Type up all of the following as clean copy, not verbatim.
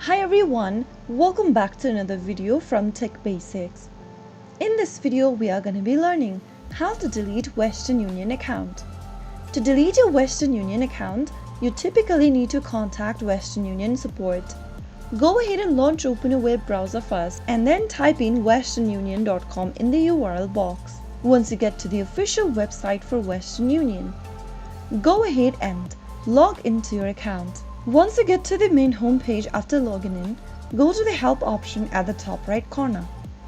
Hi everyone, welcome back to another video from Tech Basics. In this video, we are going to be learning how to delete Western Union account. To delete your Western Union account, you typically need to contact Western Union support. Go ahead and launch open a web browser first and then type in westernunion.com in the URL box. Once you get to the official website for Western Union, go ahead and log into your account. Once you get to the main home page after logging in, go to the help option at the top right corner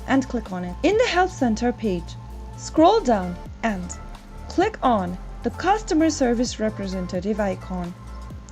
and click on it. In the help center page, scroll down and click on the customer service representative icon.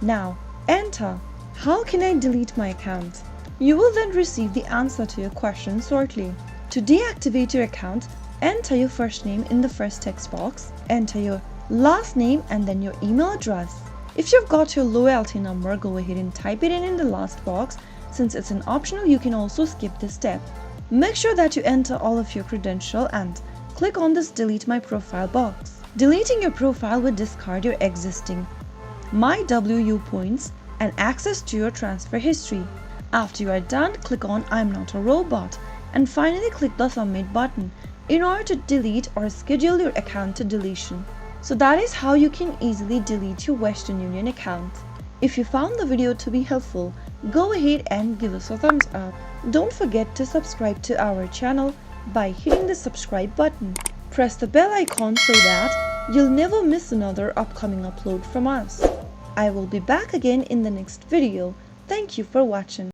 Now enter, how can I delete my account? You will then receive the answer to your question shortly. To deactivate your account, enter your first name in the first text box, enter your last name and then your email address. If you've got your loyalty number, go ahead and type it in the last box. Since it's an optional, you can also skip this step. Make sure that you enter all of your credentials and click on this delete my profile box. Deleting your profile will discard your existing My WU points and access to your transfer history. After you are done, click on I'm not a robot and finally click the submit button in order to delete or schedule your account to deletion. So that is how you can easily delete your Western Union account. If you found the video to be helpful, go ahead and give us a thumbs up. Don't forget to subscribe to our channel by hitting the subscribe button. Press the bell icon so that you'll never miss another upcoming upload from us. I will be back again in the next video. Thank you for watching.